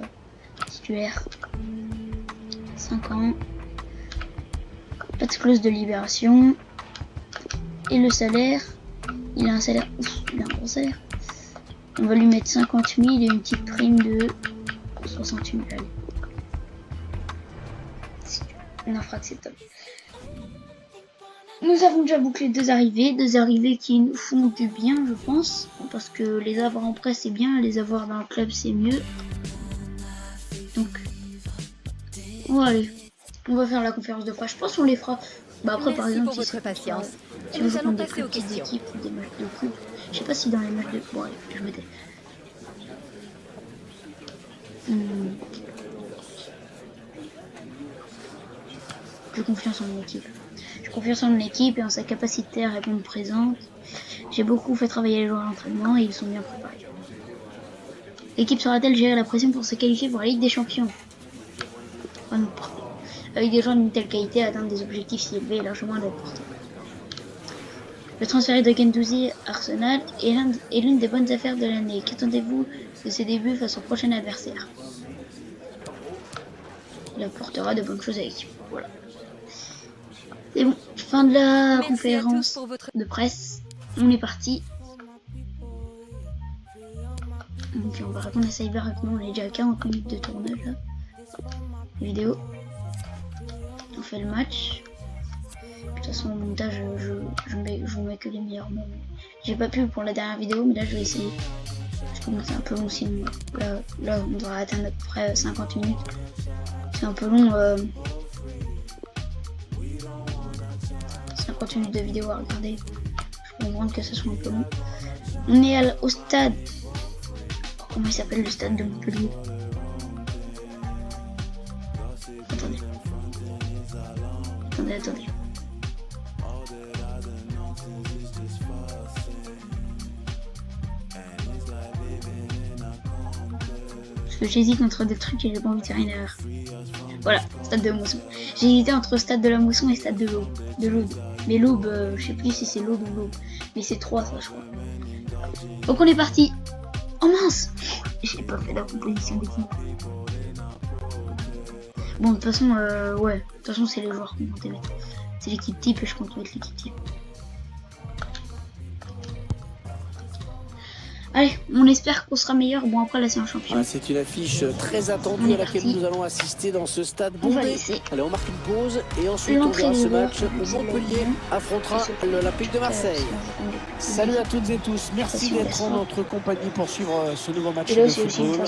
titulaire. 5 ans. Pas de clause de libération. Et le salaire, il a un salaire... Ouf, il a un gros salaire. On va lui mettre 50 000 et une petite prime de 68 000. Allez. C'est une offre acceptable. Nous avons déjà bouclé 2 arrivées qui nous font du bien, je pense. Parce que les avoir en prêt, c'est bien. Les avoir dans le club, c'est mieux. Donc, allez. On va faire la conférence de presse. Je pense qu'on les fera. Bah après, par exemple, si on joue contre des plus petites équipes ou des matchs de coupe. Je sais pas si dans les matchs de... Bon, allez, je me tais. Hum, J'ai confiance en mon équipe. J'ai confiance en mon équipe et en sa capacité à répondre présente. J'ai beaucoup fait travailler les joueurs à l'entraînement et ils sont bien préparés. L'équipe saura-t-elle gérer la pression pour se qualifier pour la Ligue des Champions? Oh non, avec des joueurs d'une telle qualité, atteindre des objectifs si élevés est largement d'importance. Le transfert de Guendouzi à Arsenal est l'une des bonnes affaires de l'année. Qu'attendez-vous de ses débuts face au prochain adversaire? Il apportera de bonnes choses à l'équipe. Voilà. C'est bon, fin de la conférence de presse. On est parti. Donc on va répondre à Cyber rapidement. On est déjà à 40 minutes de tournage là. Vidéo. On fait le match. De toute façon, au montage, je vous mets que les meilleurs moments. J'ai pas pu pour la dernière vidéo, mais là je vais essayer. Je commence un peu long sinon. Là, on devrait atteindre à peu près 50 minutes. C'est un peu long. 50 minutes de vidéo à regarder. Je peux comprendre que ce soit un peu long. On est au stade. Comment il s'appelle le stade de Montpellier? Attendez. Parce que j'hésite entre des trucs et j'ai pas envie de faire une erreur. Voilà, stade de Mousson. J'ai hésité entre stade de la Mousson et stade de l'Aube. Mais l'Aube, je sais plus si c'est l'Aube ou l'Aube. Mais c'est 3 ça je crois. Donc on est parti. Oh mince! J'ai pas fait la composition d'équipe. Bon, de toute façon, ouais. De toute façon, c'est les joueurs qu'on compte mettre. C'est l'équipe type et je compte mettre l'équipe type. Allez, on espère qu'on sera meilleur. Bon, après là, c'est un champion. Ah, c'est une affiche très attendue à laquelle nous allons assister dans ce stade bondé. Allez, on marque une pause et ensuite on verra ce match où Montpellier affrontera l'Olympique de Marseille. Salut à toutes et tous, merci d'être en notre compagnie pour suivre ce nouveau match de football.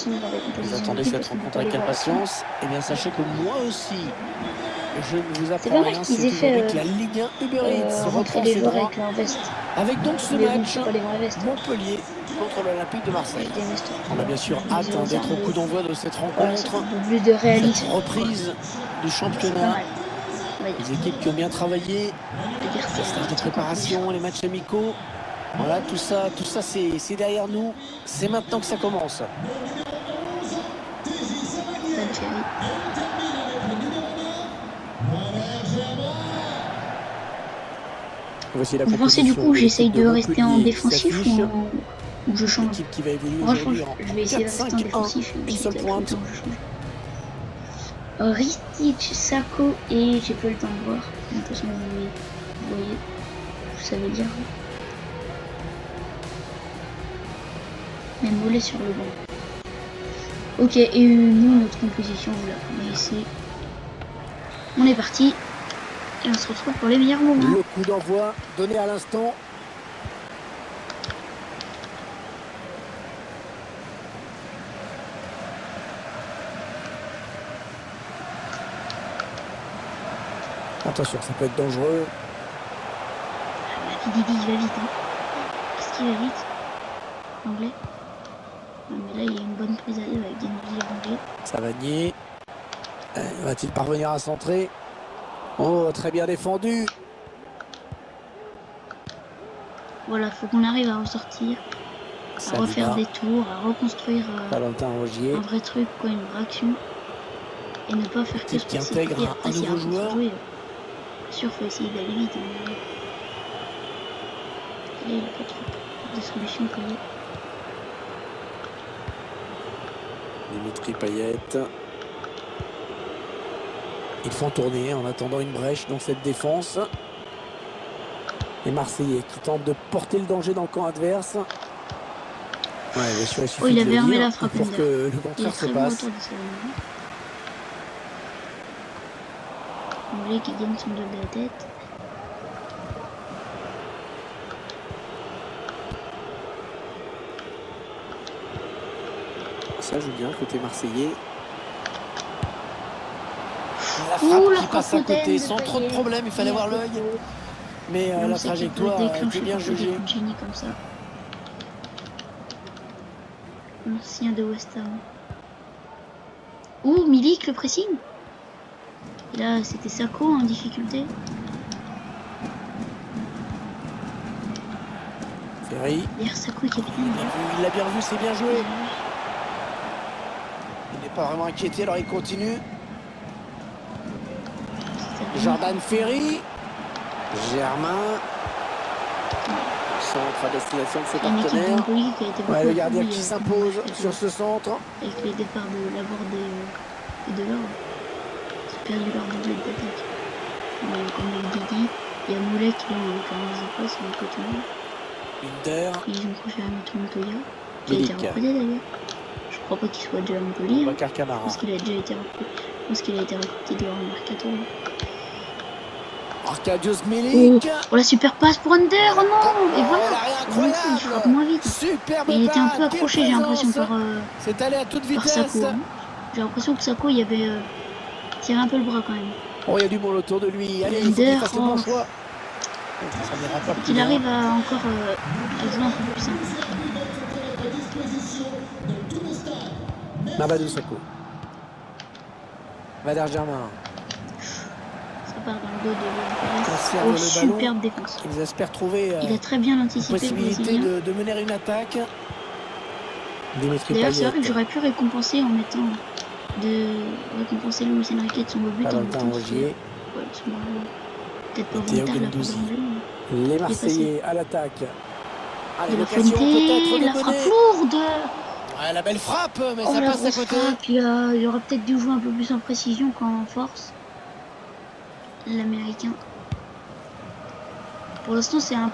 Vous attendez cette rencontre avec impatience. Et bien sachez que moi aussi, je ne vous apprends rien, c'est aujourd'hui que la Ligue 1 Uber Eats reprend ses droits avec donc ce match Montpellier contre l'Olympique de Marseille. On a bien sûr hâte d'être au coup d'envoi de cette rencontre, cette reprise du championnat. Les équipes qui ont bien travaillé, les stages de préparation, les matchs amicaux. Voilà, tout ça c'est derrière nous. C'est maintenant que ça commence. Vous pensez du coup j'essaye de rester en défensif ou je change? Qui va évoluer moi je vais essayer de rester en défensif. Une seule pointe. Ristic, Sako et j'ai pas eu le temps de voir. De toute façon vous voyez, vous savez dire. Même Mollet sur le banc. Ok, et nous notre composition vous la connaissez. On est parti. Et on se retrouve pour les meilleurs moments. Le coup d'envoi donné à l'instant. Attention, ça peut être dangereux. Didi, il va vite. Hein. Qu'est-ce qu'il va vite? Anglais. Non, mais là, il y a une bonne prise à deux avec Guendouzi anglais. Savanier. Va-t-il parvenir à centrer? Oh, très bien défendu. Voilà, faut qu'on arrive à ressortir, à refaire des tours, à reconstruire un vrai truc, quoi, une vraie action. Et ne pas faire que ce qui intègre un nouveau joueur. Bien sûr, faut essayer d'aller vite. Mais... là, il n'y a pas trop de solutions quand même. Dimitri Payet. Ils font tourner en attendant une brèche dans cette défense. Les Marseillais qui tentent de porter le danger dans le camp adverse. Ouais, bien sûr, il suffit il avait armé la frappe pour que le contraire se passe. Anglais qui gagne son dos de la tête. Ça joue bien côté marseillais. La frappe qui passe à côté sans trop de problème, il fallait voir l'œil. Mais la trajectoire était bien jugée. Comme ça. L'ancien de West Ham. Ouh, Milik, le pressing. Et là, c'était Sako en difficulté. Ferry. Hier, Sako est capitaine. Il l'a bien vu, c'est bien joué. Il n'est pas vraiment inquiété, alors il continue. Jordan Ferry. Germain. Centre à destination de ses partenaires. Ouais, le gardien qui s'impose sur ce centre. Avec les départs de Laborde et de l'or. C'est perdu leur doublé d'attaque. Comme le Didi, il y a Moulet qui est en 15 sur le côté. Hunder. Ils ont projeté à Montoya, qui a été recruté d'ailleurs. Je crois pas qu'il soit déjà à Montpellier. Je pense qu'il a déjà été recruté. Je pense qu'il a été recruté dehors en Mercato. Arkadiusz Milik. Oh la super passe pour Under, oh non. Et voilà, il frappe moins vite. Superbe. Il était un peu accroché, j'ai l'impression, c'est allé à toute vitesse. Sako. Hein. J'ai l'impression que Sako, il avait tiré un peu le bras quand même. Oh, il y a du monde autour de lui. Allez, Under, il faut qu'il fasse le bon choix. Qu'il arrive à encore à jouer un peu plus simple. Mamadou Sakho. Valère Germain. Ça part dans le dos de Pérez. Superbe défense. Ils espèrent trouver il a très bien anticipé la possibilité de mener une attaque. D'ailleurs, c'est vrai que j'aurais pu récompenser en mettant récompenser Luis Enrique de son beau but en mettant peut-être pas volontaire la part de les Marseillais à l'attaque. Allez, l'occasion peut-être la frappe lourde. Ouais, la belle frappe, mais ça passe à côté. Il aurait peut-être dû jouer un peu plus en précision qu'en force. L'Américain. Pour l'instant, c'est un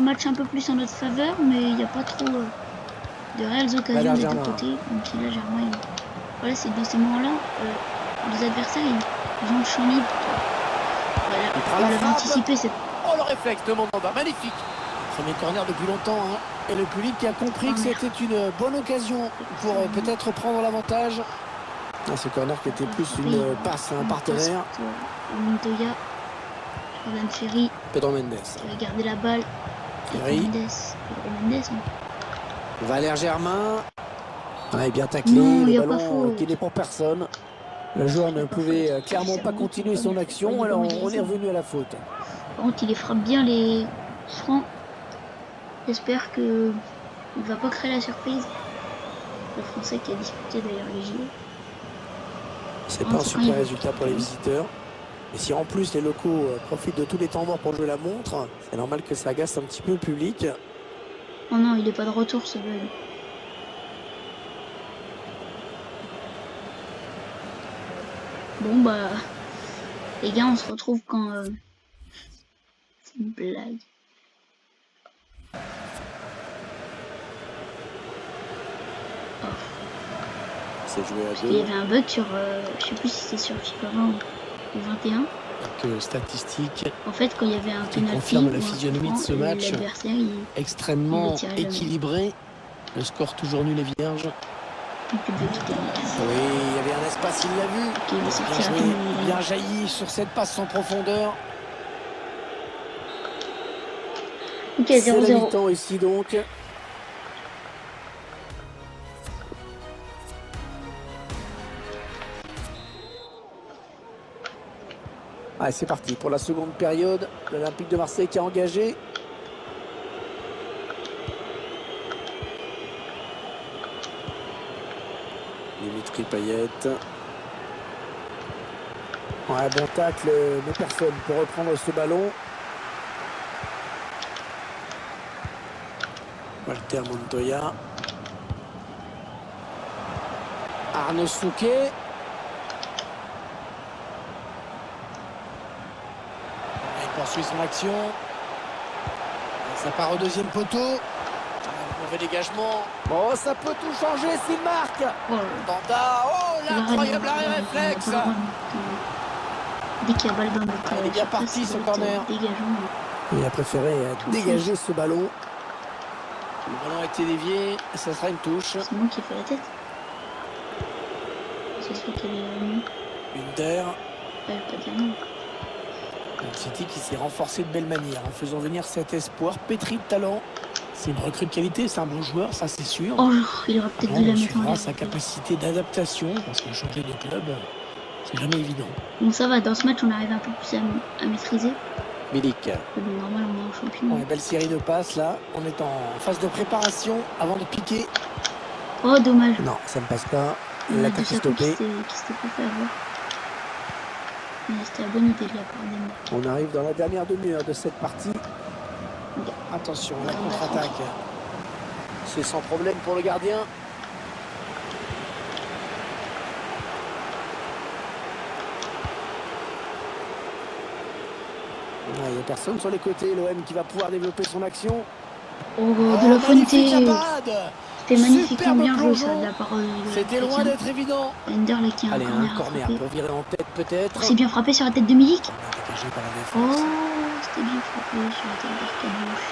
match un peu plus en notre faveur, mais il n'y a pas trop de réelles occasions des deux côtés. Donc là, Germain, voilà, c'est dans ces moments-là, les adversaires, ils ont le champ libre. Voilà, il a anticipé cette. Oh, le réflexe de Mandanda, magnifique. Premier corner depuis longtemps, hein. Et le public qui a compris que c'était une bonne occasion pour peut-être prendre l'avantage. Ce corner qui était plus une passe à un partenaire. Montoya, Jordan Ferry, Pedro Mendes qui va garder la balle. Ferry. Pedro Mendes. Valère Germain. Ouais, bien taclé, non, le ballon qui n'est pour personne. Le joueur ne pouvait clairement pas continuer son action, alors on est revenu à la faute. Par contre, il les frappe bien les francs. J'espère qu'il ne va pas créer la surprise. Le Français qui a disputé d'ailleurs les JO. C'est pas un super résultat pour les visiteurs. Et si en plus les locaux profitent de tous les temps morts pour jouer la montre, c'est normal que ça agace un petit peu le public. Oh non, il n'est pas de retour ce bug. Bon bah, les gars, on se retrouve quand... C'est une blague. C'est joué à 2. Il y avait un bug sur, je sais plus si c'était sur FIFA 20 ou 21. Que statistique. En fait, quand il y avait un penalty, confirme la physionomie de ce match extrêmement équilibré. Le score toujours nul et vierge. Oui, il y avait un espace, il l'a vu. Bien jailli sur cette passe sans profondeur. Ok, c'est la mi-temps ici donc. Allez, c'est parti pour la seconde période. L'Olympique de Marseille qui a engagé. Dimitri Payet. Ouais, bon tacle, mais personne pour reprendre ce ballon. Walter Montoya. Arnaud Souquet. Il poursuit son action. Ça part au deuxième poteau. Mauvais dégagement. Oh, ça peut tout changer s'il marque. Danda. Oh, l'incroyable arrêt réflexe. Dès qu'il y a balle dans le il est bien parti ce corner. Il a préféré dégager ce ballon. Le ballon a été dévié. Ça sera une touche. C'est moi qui ai fait la tête. C'est sûr qu'elle est... Hunder. Elle pas dire non. City qui s'est renforcé de belle manière en faisant venir cet espoir pétri de talent. C'est une recrue de qualité, c'est un bon joueur, ça c'est sûr. Oh, il aurait peut-être dû la mettre en l'air. Sa capacité d'adaptation, parce que changer de club, c'est jamais évident. Bon, ça va, dans ce match, on arrive un peu plus à maîtriser. Milik. Normal, on est en champion. Une belle série de passes là. On est en phase de préparation avant de piquer. Oh, dommage. Non, ça ne passe pas. La tête est stoppée. Qui s'était pas fait avoir. C'était la bonne idée de la part d'Emma. On arrive dans la dernière demi-heure de cette partie. Attention, la contre-attaque. C'est sans problème pour le gardien. Il n'y a personne sur les côtés. L'OM qui va pouvoir développer son action. Oh, de la Fuente. C'était magnifiquement bien joué ça de la part de C'était loin d'être évident. Ender là qui a un corner pour virer en tête peut-être. C'est bien frappé sur la tête de Milik. Oh, c'était bien frappé sur la tête d'Arcadiouche.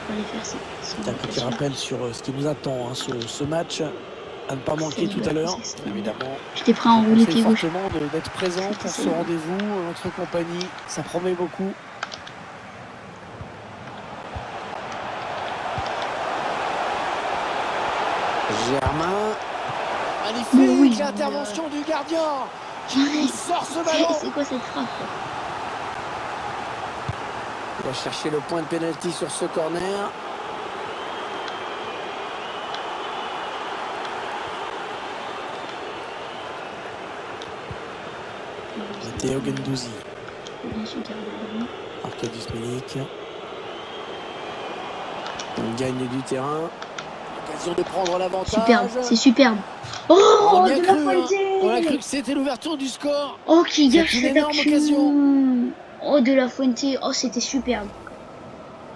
On va aller faire ça. Un petit rappel sur ce qui nous attend, hein, ce match. À ne pas manquer tout à l'heure, évidemment. J'étais prêt à enrouler pied gauche. Fortement d'être présent pour ce rendez-vous, notre compagnie, ça promet beaucoup. Germain, magnifique l'intervention du gardien. Il sort ce ballon. C'est quoi cette frappe? Il va chercher le point de pénalty sur ce corner. Théo Gendouzi. Arkadiusz Milik. On gagne du terrain. L'occasion de prendre l'avantage. Superbe, c'est superbe. Oh, de la Fuente. On a cru que c'était l'ouverture du score. Oh, qui gâche cette énorme occasion. Oh, de la Fuente. Oh, c'était superbe.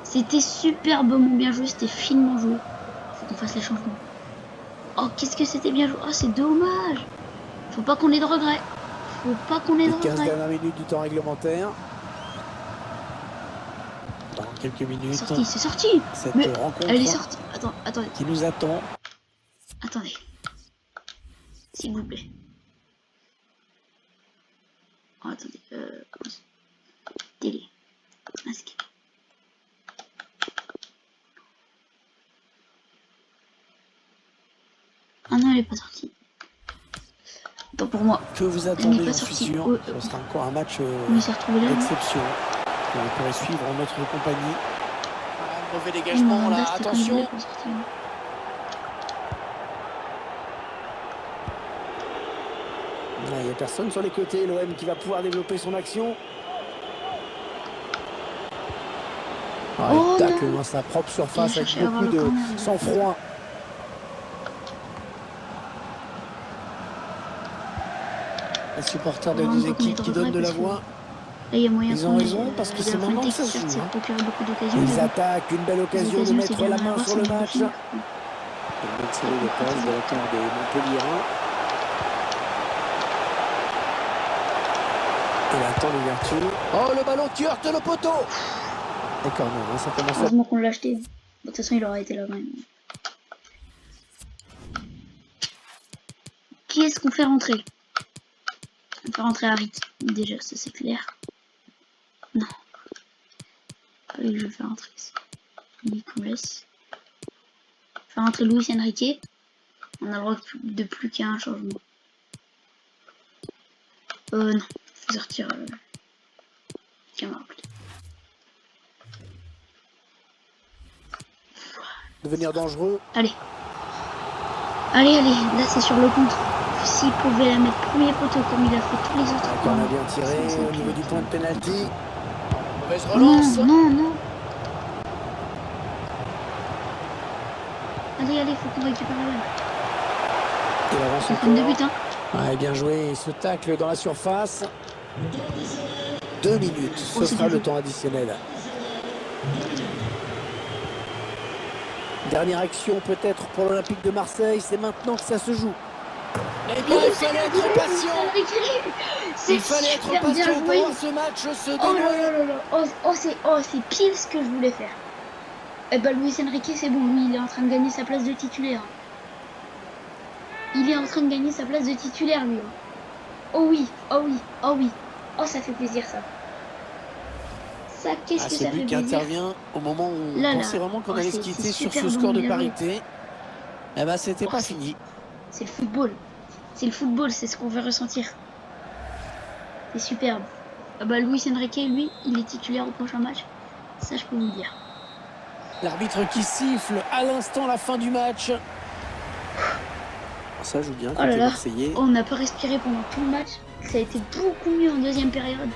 C'était superbement bien joué. C'était finement joué. Faut qu'on fasse les changements. Oh, qu'est-ce que c'était bien joué. Oh, c'est dommage. Faut pas qu'on ait de regrets. Faut pas qu'on ait de regrets. 15 dernières minutes du temps réglementaire. Dans quelques minutes. C'est sorti. Cette mais rencontre. Elle est sortie. Attendez. Qui nous attend. Attendez. S'il vous plaît. Oh, attendez. Télé. Masque. Ah non, elle est pas sortie. Attends, pour moi. Que vous attendez, j'en suis sûr. Ce sera encore un match d'exception. Vous pourrez suivre en notre compagnie. Un mauvais dégagement là, attention. Il n'y a personne sur les côtés. L'OM qui va pouvoir développer son action. Il tacle dans sa propre surface avec beaucoup de sang-froid. Les supporters des deux équipes qui donnent de la voix. Ils ont raison parce que c'est maintenant que ça se joue. Ils attaquent, une belle occasion de mettre la main sur le match. Une belle série de passes de la part des Montpelliérains. Et la temps d'ouverture. Oh, le ballon qui heurte le poteau. Et corner, hein, ça commence à... Heureusement qu'on l'a acheté. De toute façon, il aurait été là quand même. Qui est-ce qu'on fait rentrer? On fait rentrer Harit. Déjà, ça c'est clair. Non. Allez, je vais faire rentrer ça. On laisse. Faire rentrer Luis Enrique. On a le droit de plus qu'à un changement. Non. Faut sortir. Camara plutôt. Devenir dangereux. Allez. Allez. Là, c'est sur le contre. S'il pouvait la mettre premier poteau comme il a fait tous les autres. On a bien tiré au niveau du point de pénalty. Mauvaise relance. Non. Allez, faut qu'on récupère la balle. Il avance encore. De but, hein. Ouais, bien joué. Ce tacle dans la surface. 2 minutes. Ce sera le temps additionnel. Dernière action peut-être pour l'Olympique de Marseille. C'est maintenant que ça se joue. Eh bien, il fallait être patient. Il fallait être patient pour voir ce match se dérouler. Oh, c'est pile ce que je voulais faire. Eh ben, Luis Enrique, c'est bon. Lui, il est en train de gagner sa place de titulaire. Il est en train de gagner sa place de titulaire, lui. Oh oui, oh oui, oh oui. Oh, ça fait plaisir ça. Ça, qu'est-ce que Ce ça fait but qui plaisir. intervient au moment où on Là, pensait vraiment qu'on oh, allait se c'est quitter sur ce superbement score de bien joué. parité. Eh ben, c'était Oh, pas fini. c'est le football. C'est le football, c'est ce qu'on veut ressentir. C'est superbe. Ah bah, Luis Enrique, lui, il est titulaire au prochain match. Ça, je peux vous le dire. L'arbitre qui siffle à l'instant la fin du match. Ça joue bien Oh là côté là, marseillais. on n'a pas respiré pendant tout le match. Ça a été beaucoup mieux en deuxième période.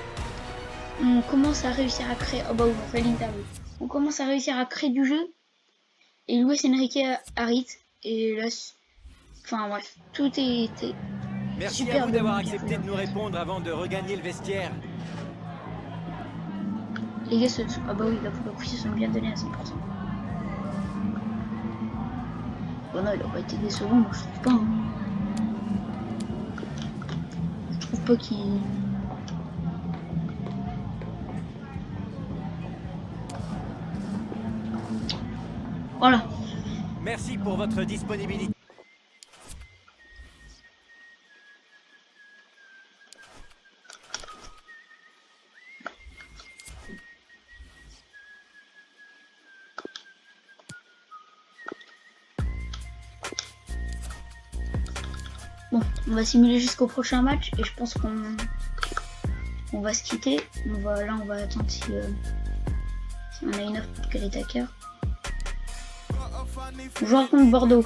On commence à réussir à créer. Oh bah oui, on fait l'interview. On commence à réussir à créer du jeu. Et Luis Enrique arrête. Et là, enfin bref, tout était Merci à vous superbement d'avoir bien accepté fait. de nous répondre avant de regagner le vestiaire. Les gars, ah bah oui, là pour le coup, ils se sont bien donnés à 100%. Bon non, il a pas été décevant, moi je trouve pas. Hein. Je trouve pas qu'il... Voilà. Merci pour votre disponibilité. Bon, on va simuler jusqu'au prochain match et je pense qu'on va se quitter. Là, on va attendre si on a une offre pour Kelly Tucker. On joue contre Bordeaux.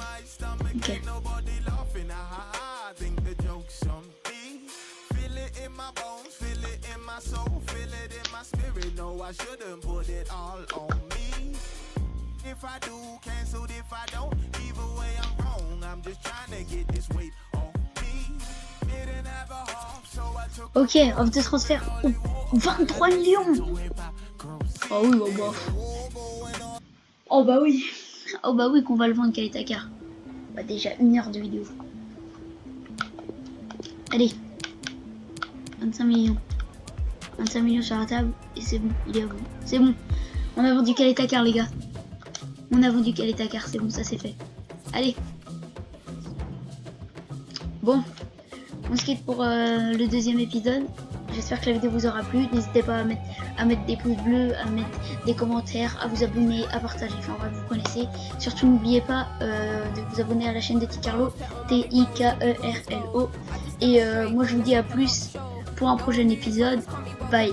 Ok. Ok, offre de transfert. Oh, 23 millions. Oh oui, oh bah. Oh bah oui. Oh bah oui qu'on va le vendre Kelly Tucker. Bah déjà 1 heure de vidéo. Allez. 25 millions. 25 millions sur la table. Et c'est bon, il est à vous. C'est bon. On a vendu Kelly Tucker les gars. On a vendu Kelly Tucker, c'est bon, ça c'est fait. Allez. Bon. On se quitte pour le deuxième épisode. J'espère que la vidéo vous aura plu. N'hésitez pas à mettre des pouces bleus, à mettre des commentaires, à vous abonner, à partager. Enfin bref, vous connaissez. Surtout n'oubliez pas de vous abonner à la chaîne de Tikarlo, Tikerlo. Et moi je vous dis à plus pour un prochain épisode. Bye.